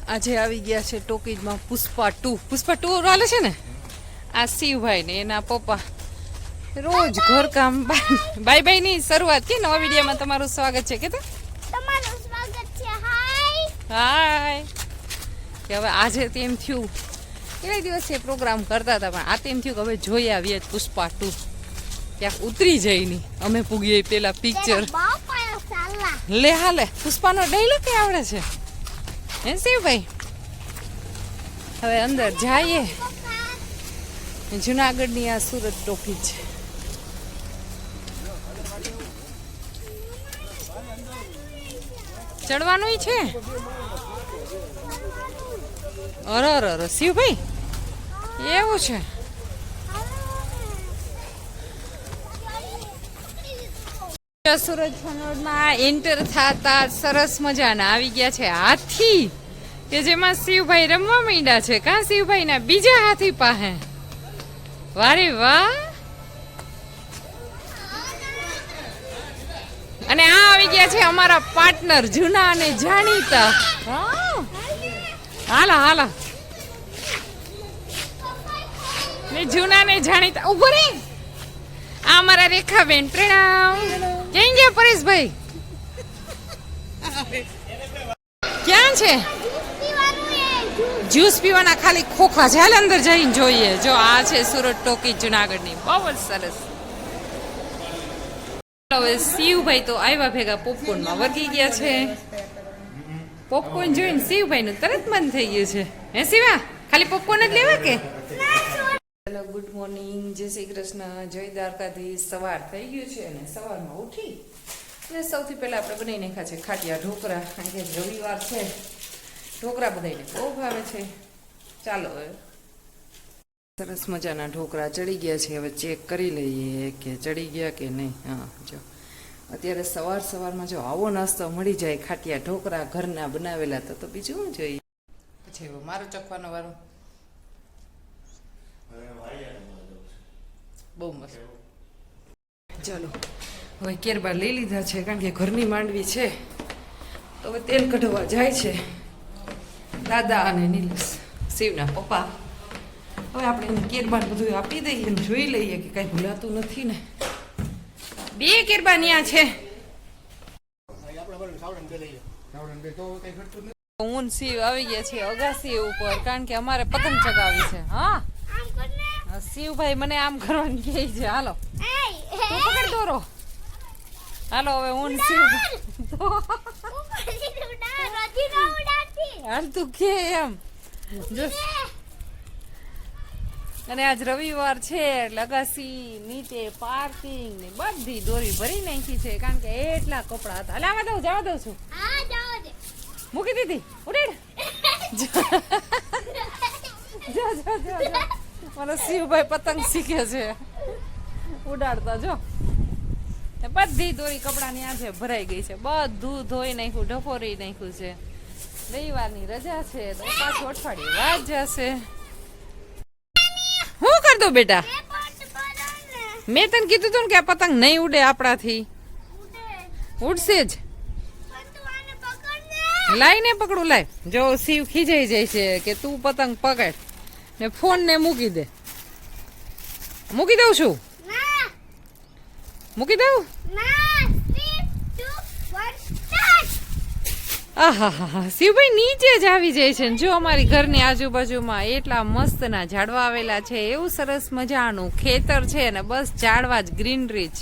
આજે આવી ગયા છે ટોકીજમાં પુષ્પા 2 હાલે છે ને. આ શિવભાઈ ને એના પપ્પા રોજ ઘરકામ બાય બાય ની શરૂઆત કે નવા વિડીયોમાં તમારું સ્વાગત છે. કે તમારું સ્વાગત છે. હાય હાય. કે હવે આજે તેમ થયું કેટલા દિવસે પ્રોગ્રામ કરતા હતા પણ આ તેમ થયું કે હવે જોઈ આવીએ પુષ્પા 2 ક્યાંક ઉતરી જઈ ની અમે પૂગીએ પેલા પિક્ચર લે હાલે પુષ્પાનો ડાયલોગ કે આવડે છે હે શિવભાઈ. હવે અંદર જઈએ. જુનાગઢની આ સુરત ટોકીજ છે. ચડવાનું છે. અરે શિવભાઈ એવું છે. સુરત ફનોડમાં એન્ટર થતા સરસ મજાના આવી ગયા છે હાથી કે જેમાં શિવભાઈ રમવા માંડ્યા છે. કા શિવભાઈ ના બીજા હાથી પાસે વારે વાહ. અને આ આવી ગયા છે અમારા પાર્ટનર જૂના અને જાણીતા. હાલા હાલા ને જૂના ને જાણીતા ઉભો રે. આ અમારા રેખાબેન પ્રણામ. ક્યાં ગયા પરેશભાઈ? ક્યાં છે? જ્યુસ પીવાના ખાલી ખોખા છે. હાલ અંદર જઈને જોઈએ. જો આ છે સુરત ટોકી જુનાગઢની બહુ જ સરસ. હવે શિવભાઈ તો આવ્યા ભેગા પોપકોર્ન માં વળગી ગયા છે. પોપકોર્ન જોઈને શિવભાઈ નું તરત મન થઈ ગયું છે. હે શિવા ખાલી પોપકોર્ન જ લેવા કે? હેલો ગુડ મોર્નિંગ, જય શ્રી કૃષ્ણ, જય દ્વારકાધીશ. સવાર થઈ ગયું છે અને સવારમાં ઉઠી અને સૌથી પહેલા આપણે બનાવી નાખ્યા છે ખાટિયા ઢોકળા. કારણ કે રવિવાર છે, ઢોકળા બધાને બહુ ભાવે છે. ચાલો હવે સરસ મજાના ઢોકળા ચડી ગયા છે. હવે ચેક કરી લઈએ કે ચડી ગયા કે નહીં. હા જો અત્યારે સવારમાં જો આવો નાસ્તો મળી જાય ખાટિયા ઢોકળા ઘરના બનાવેલા તો બીજું શું જોઈએ. પછી હવે મારો ચખવાનો વારો. બહુ મસ્ત. ચાલો હવે કેરબા લઈ લીધા છે કારણ કે ઘરની માંડવી છે તો હવે તેલ કઢવા જાય છે દાદા અને નીલેશ શિવના પપ્પા. હવે આપણે એને કેરબાન બધું આપી દઈએ અને જોઈ લઈએ કે કાંઈ ભૂલાતું નથી ને. બે કેરબા ન્યા છે. હું શિવ આવી ગયા છે અગાસી ઉપર કારણ કે અમારે પતંગ ચગાવી છે. હા શિવભાઈ મને આમ કરવાનું કહે છે. હાલો તું પકડ દોરો. હાલો હવે હું શિવ હાલ તું કે એમ જો. અને આજ રવિવાર છે એટલે અગાસી નીચે પાર્કિંગ ને બધી દોરી ભરી નાખી છે કારણ કે એટલા કપડા હતા. હાલ જવા દઉં છું. મૂકી દીધી ઉડેડ. મને શિવભાઈ પતંગ શીખે છે ઉડાડતા. જો બધી દોરી કપડાની આજે ભરાઈ ગઈ છે. બધું ધોઈ નાખ્યું, ઢફોરી નાખ્યું છે. રવિવારની રજા છે તો પાછું અઠવાડિયે વાત જશે. શું કર દો બેટા? મેં તને કીધું તું ને કે આ પતંગ નહીં ઉડે આપણાથી. ઉડશે જ. લાઈને પકડું લાય. જો શિવ ખીજાઈ જાય છે કે તું પતંગ પકડ ને ફોન ને મૂકી દે. મૂકી દઉં છું. મૂકી દઉં. આહા શિવભાઈ નીચે જ આવી જાય છે. જો અમારી ઘરની આજુબાજુમાં એટલા મસ્ત ના ઝાડવા આવેલા છે. એવું સરસ મજાનું ખેતર છે ને બસ ઝાડવા જ ગ્રીનરી જ.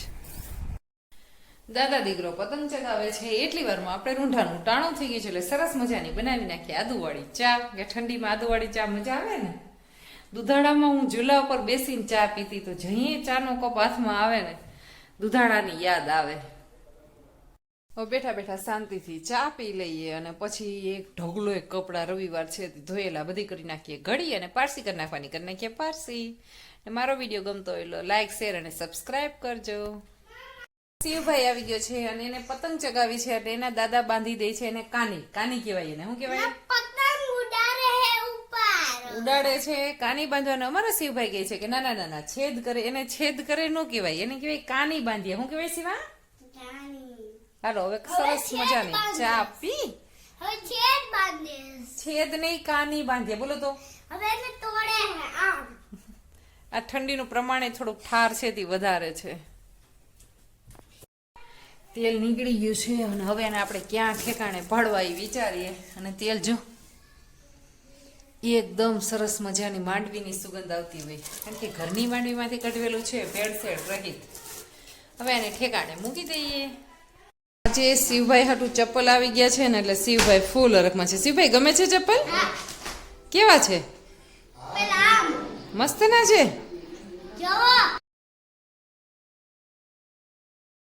દાદા દીકરો પતંગ ચગાવે છે એટલી વારમાં આપણે રૂંઢાનું ટાણું થઈ ગયું છે એટલે સરસ મજાની બનાવી નાખીએ આદુવાળી ચા. કે ઠંડીમાં આદુવાળી ચા મજા આવે ને. દુધાળામાં હું ઝૂલા ઉપર બેસીને ચા પીતી તો જઈએ ચાનો કપ હાથમાં આવે ને દુધાળાની યાદ આવે. હવે બેઠા બેઠા શાંતિથી ચા પી લઈએ અને પછી એક ઢગલો એક કપડા રવિવાર છે ધોયેલા બધી કરી નાખીએ ઘડી અને પારસી કરી નાખવાની કરી નાખીએ પારસી. મારો વિડીયો ગમતો હોય લાઈક શેર અને સબસ્ક્રાઈબ કરજો. શિવભાઈ આવી ગયો છે અને એને પતંગ ચગાવી છે એટલે એના દાદા બાંધી દે છે એને કાની. કાની કહેવાય એને. શું કહેવાય? ઉડાડે છે. કાની બાંધવાનો અમારા શિવભાઈ કહે છે કે નાના નાના છેદ કરે. એને છેદ કરે ન કહેવાય, એને કહેવાય કાની બાંધીએ. શું કહેવાય શિવા? હાલો હવે સરસ મજાની ચા પી હવે છેદ બાંધીશ. છેદ નહીં, કાની બાંધીએ. બોલો તો. હવે એને તોડે હે આમ. આ ઠંડીનું પ્રમાણે થોડુંક ઠાર છે તે વધારે છે. તેલ નીકળી ગયું છે અને હવે એને આપણે ક્યાં ઠેકાણે ભળવા એ વિચારીએ. અને તેલ જો એકદમ સરસ મજાની માંડવીની સુગંધ આવતી હોય, કારણ કે ઘરની માંડવીમાંથી કઢવેલું છે, ભેળસેળ રહિત. હવે એને ઠેકાણે મૂકી દઈએ. આજે શિવભાઈ હાટું ચપ્પલ આવી ગયા છે ને, એટલે શિવભાઈ ફૂલ હરખમાં છે. શિવભાઈ ગમે છે ચપ્પલ? કેવા છે? પેલા આમ મસ્ત ના છે? જોવો